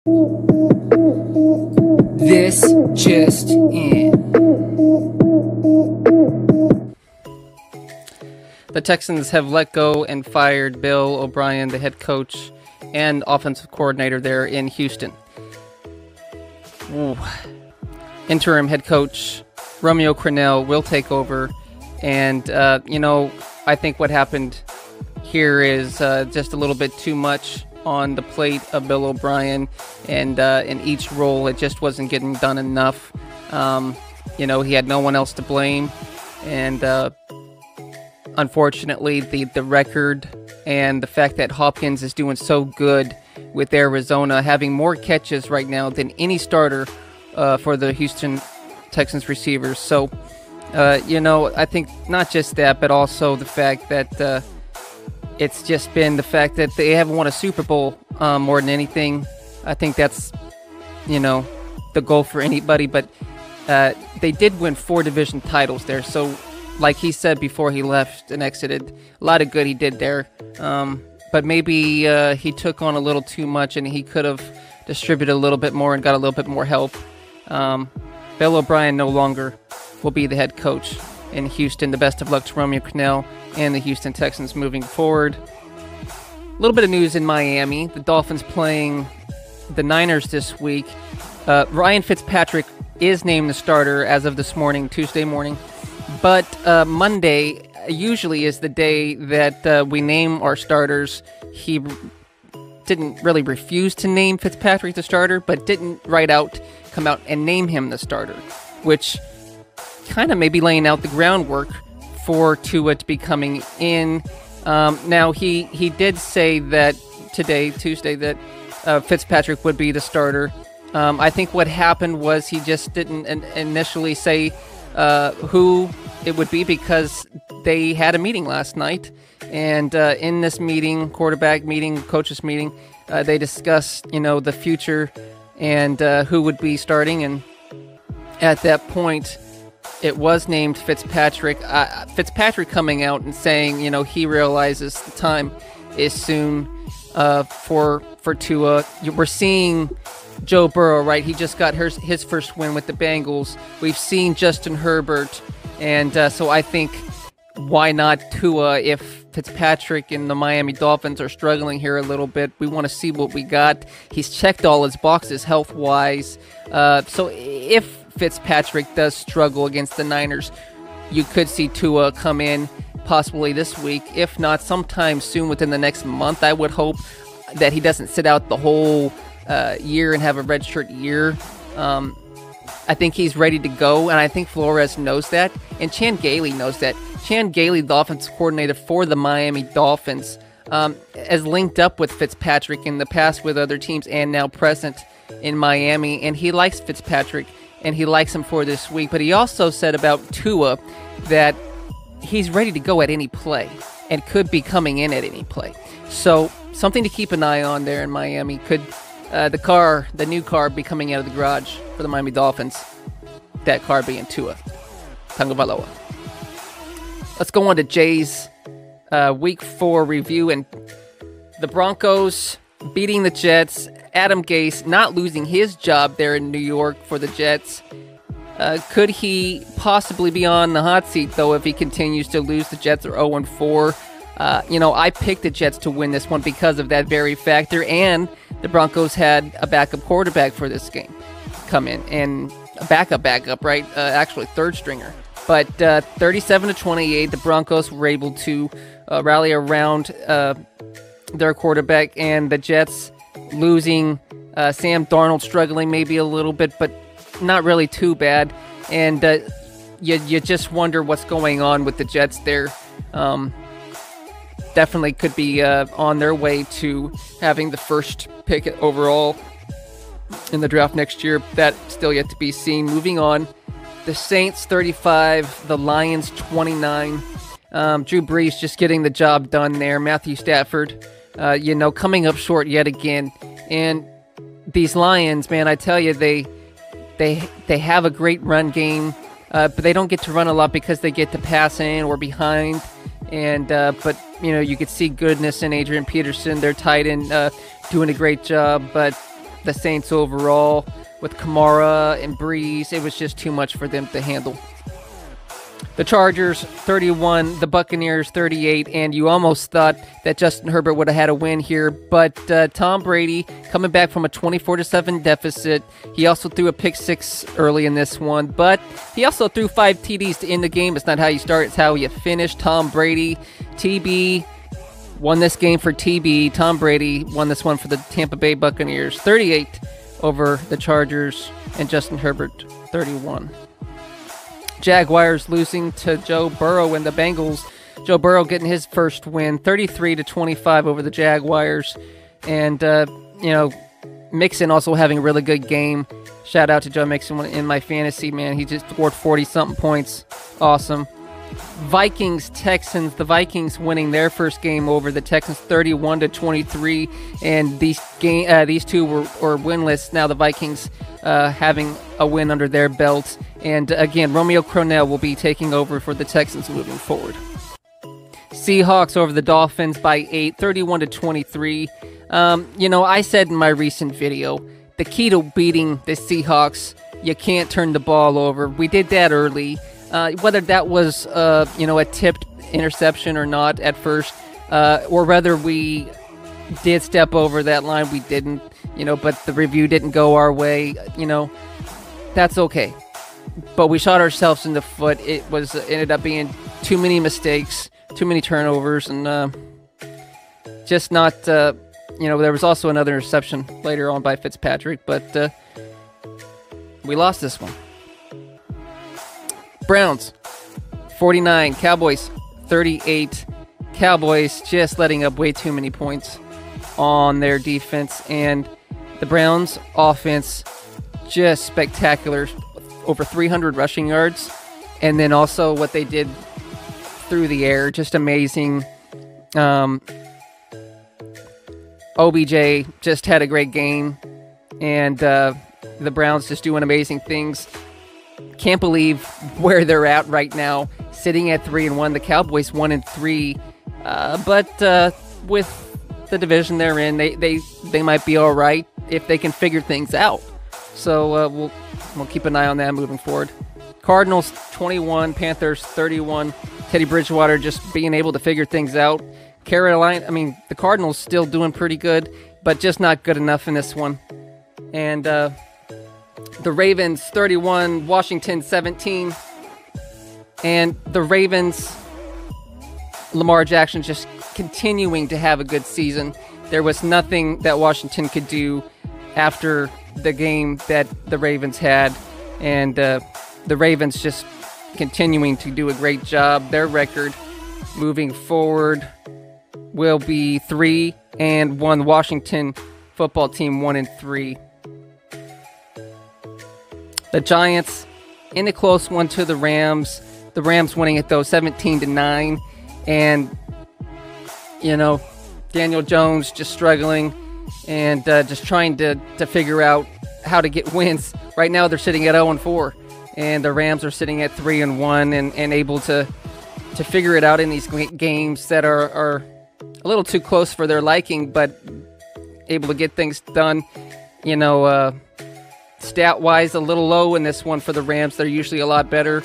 This just in. The Texans have let go and fired Bill O'Brien, the head coach and offensive coordinator there in Houston. Ooh. Interim head coach Romeo Crennel will take over. And, I think what happened here is just a little bit too much on the plate of Bill O'Brien. And in each role, it just wasn't getting done enough. He had no one else to blame. And unfortunately, the record and the fact that Hopkins is doing so good with Arizona, having more catches right now than any starter for the Houston Texans receivers. So, I think not just that, but also the fact that it's just been the fact that they haven't won a Super Bowl more than anything. I think that's, the goal for anybody. But they did win 4 division titles there. So, like he said before he left and exited, a lot of good he did there. But maybe he took on a little too much and he could have distributed a little bit more and got a little bit more help. Bill O'Brien no longer will be the head coach in Houston. The best of luck to Romeo Crennel and the Houston Texans moving forward. A little bit of news in Miami. The Dolphins playing the Niners this week. Ryan Fitzpatrick is named the starter as of this morning, Tuesday morning. But Monday usually is the day that we name our starters. He didn't really refuse to name Fitzpatrick the starter, but didn't come out and name him the starter, which kind of maybe laying out the groundwork for Tua to be coming in. Now, he did say that today, Tuesday, that Fitzpatrick would be the starter. I think what happened was he just didn't initially say who it would be because they had a meeting last night. And in this meeting, quarterback meeting, coaches meeting, they discussed, the future and who would be starting. And at that point, it was named Fitzpatrick. Fitzpatrick coming out and saying, he realizes the time is soon for Tua. We're seeing Joe Burrow, right? He just got his first win with the Bengals. We've seen Justin Herbert. And so I think, why not Tua if Fitzpatrick and the Miami Dolphins are struggling here a little bit? We want to see what we got. He's checked all his boxes health-wise. So if Fitzpatrick does struggle against the Niners, you could see Tua come in possibly this week. If not, sometime soon within the next month. I would hope that he doesn't sit out the whole year and have a redshirt year. I think he's ready to go, and I think Flores knows that, and Chan Gailey knows that. Chan Gailey, the offensive coordinator for the Miami Dolphins, has linked up with Fitzpatrick in the past with other teams and now present in Miami, and he likes Fitzpatrick, and he likes him for this week. But he also said about Tua that he's ready to go at any play and could be coming in at any play. So something to keep an eye on there in Miami. Could the new car be coming out of the garage for the Miami Dolphins? That car being Tua Tagovailoa. Let's go on to Jay's Week 4 review. And the Broncos beating the Jets. Adam Gase not losing his job there in New York for the Jets. Could he possibly be on the hot seat, though, if he continues to lose? The Jets are 0-4. I picked the Jets to win this one because of that very factor, and the Broncos had a backup quarterback for this game come in, and a backup, right? Actually, third stringer. But 37-28, the Broncos were able to rally around their quarterback, and the Jets losing Sam Darnold struggling maybe a little bit, but not really too bad. And you just wonder what's going on with the Jets there. Definitely could be on their way to having the first pick overall in the draft next year. That's still yet to be seen. Moving on, the Saints 35, the Lions 29. Drew Brees just getting the job done there. Matthew Stafford, coming up short yet again. And these Lions, man, I tell you, they have a great run game, but they don't get to run a lot because they get to pass in or behind. And but you could see goodness in Adrian Peterson, their tight end, doing a great job. But the Saints overall with Kamara and Breeze. It was just too much for them to handle. The Chargers 31, the Buccaneers 38, and you almost thought that Justin Herbert would have had a win here, but Tom Brady coming back from a 24-7 deficit. He also threw a pick six early in this one, but he also threw 5 TDs to end the game. It's not how you start, it's how you finish. Tom Brady, TB, won this game for TB. Tom Brady won this one for the Tampa Bay Buccaneers, 38 over the Chargers, and Justin Herbert 31. Jaguars losing to Joe Burrow and the Bengals. Joe Burrow getting his first win, 33-25 over the Jaguars. And, Mixon also having a really good game. Shout out to Joe Mixon in my fantasy, man. He just scored 40-something points. Awesome. Vikings, Texans. The Vikings winning their first game over the Texans, 31-23. And these two were winless. Now the Vikings having a win under their belt. And again, Romeo Crennel will be taking over for the Texans moving forward. Seahawks over the Dolphins by 8, 31-23. I said in my recent video, the key to beating the Seahawks, you can't turn the ball over. We did that early. Whether that was, a tipped interception or not at first, or whether we did step over that line, we didn't, but the review didn't go our way, that's okay. But we shot ourselves in the foot. It ended up being too many mistakes, too many turnovers, and just not, there was also another interception later on by Fitzpatrick, but we lost this one. Browns, 49. Cowboys, 38. Cowboys just letting up way too many points on their defense, and the Browns' offense just spectacular. Over 300 rushing yards, and then also what they did through the air, just amazing. OBJ just had a great game, and the Browns just doing amazing things. Can't believe where they're at right now, sitting at 3-1. The Cowboys 1-3, but with the division they're in, they might be all right if they can figure things out. So we'll keep an eye on that moving forward. Cardinals 21, Panthers 31. Teddy Bridgewater just being able to figure things out. The Cardinals still doing pretty good, but just not good enough in this one. And the Ravens 31, Washington 17. And the Ravens, Lamar Jackson just continuing to have a good season. There was nothing that Washington could do after the game that the Ravens had, and the Ravens just continuing to do a great job. Their record moving forward will be 3-1. Washington football team 1-3. The Giants in a close one to the Rams. The Rams winning it though 17-9, and Daniel Jones just struggling and just trying to figure out how to get wins. Right now they're sitting at 0-4, and the Rams are sitting at 3-1 and able to figure it out in these games that are a little too close for their liking, but able to get things done. Stat-wise, a little low in this one for the Rams. They're usually a lot better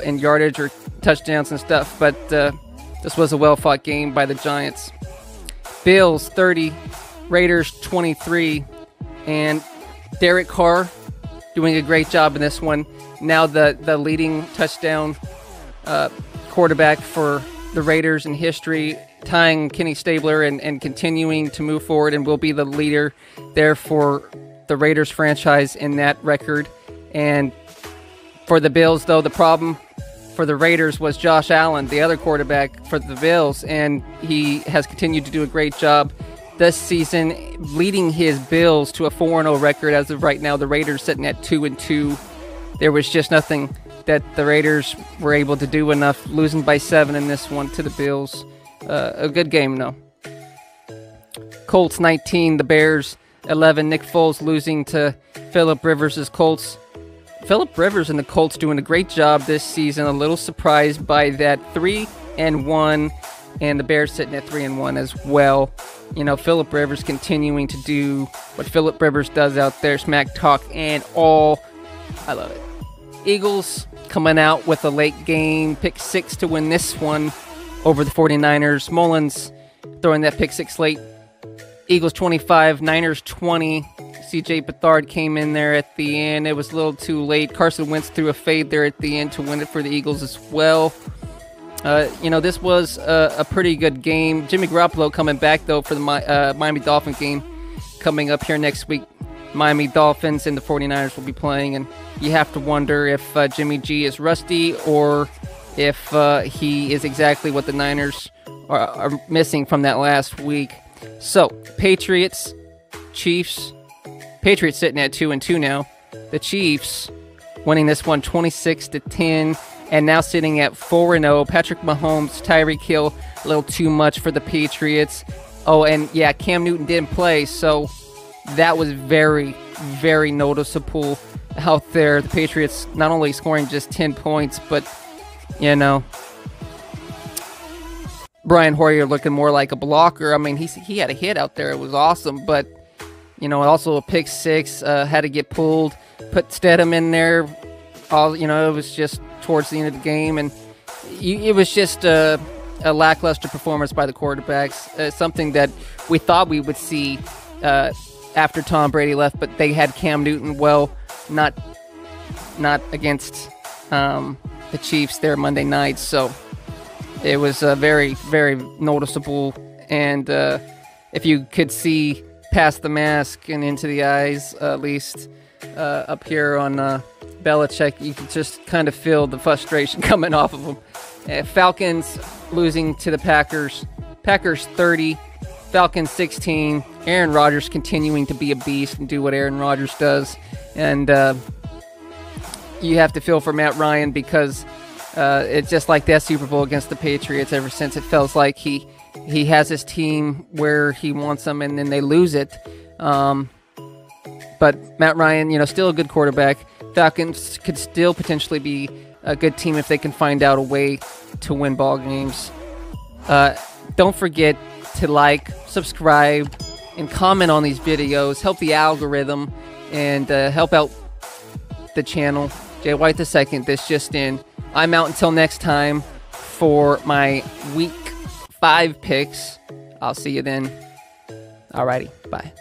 in yardage or touchdowns and stuff, but this was a well-fought game by the Giants. Bills 30, Raiders 23, and Derek Carr doing a great job in this one. Now the leading touchdown quarterback for the Raiders in history, tying Kenny Stabler and continuing to move forward, and will be the leader there for the Raiders franchise in that record. And for the Bills, though, the problem for the Raiders was Josh Allen, the other quarterback for the Bills, and he has continued to do a great job this season, leading his Bills to a 4-0 record as of right now. The Raiders sitting at 2-2. There was just nothing that the Raiders were able to do enough, losing by 7 in this one to the Bills. A good game, though. Colts 19, the Bears 11. Nick Foles losing to Phillip Rivers' Colts. Phillip Rivers and the Colts doing a great job this season. A little surprised by that 3-1 and the Bears sitting at 3-1 as well. You know, Phillip Rivers continuing to do what Phillip Rivers does out there, smack talk and all. I love it. Eagles coming out with a late game pick 6 to win this one over the 49ers. Mullins throwing that pick 6 late. Eagles 25, Niners 20. CJ Beathard came in there at the end. It was a little too late. Carson Wentz threw a fade there at the end to win it for the Eagles as well. You know, this was a pretty good game. Jimmy Garoppolo coming back, though, for the Miami Dolphins game coming up here next week. Miami Dolphins and the 49ers will be playing, and you have to wonder if Jimmy G is rusty or if he is exactly what the Niners are missing from that last week. So, Patriots, Chiefs. Patriots sitting at 2-2 now. The Chiefs winning this one 26-10. And now sitting at 4-0. Patrick Mahomes, Tyreek Hill, a little too much for the Patriots. Oh, and yeah, Cam Newton didn't play, so that was very, very noticeable out there. The Patriots not only scoring just 10 points, but, you know, Brian Hoyer looking more like a blocker. I mean, he had a hit out there. It was awesome, but, you know, also a pick 6, had to get pulled. Put Stedham in there. You know, it was just towards the end of the game, and it was just a lackluster performance by the quarterbacks. Something that we thought we would see after Tom Brady left, but they had Cam Newton. Well, not against the Chiefs there Monday night. So it was very, very noticeable. And if you could see past the mask and into the eyes, at least up here on Belichick, you could just kind of feel the frustration coming off of him. Falcons losing to the Packers. Packers 30, Falcons 16. Aaron Rodgers continuing to be a beast and do what Aaron Rodgers does. And you have to feel for Matt Ryan because it's just like that Super Bowl against the Patriots. Ever since it feels like he has his team where he wants them and then they lose it. But Matt Ryan, you know, still a good quarterback. Falcons could still potentially be a good team if they can find out a way to win ball games. Don't forget to like, subscribe, and comment on these videos. Help the algorithm and help out the channel. Jay White II, this just in. I'm out until next time for my Week 5 picks. I'll see you then. Alrighty, bye.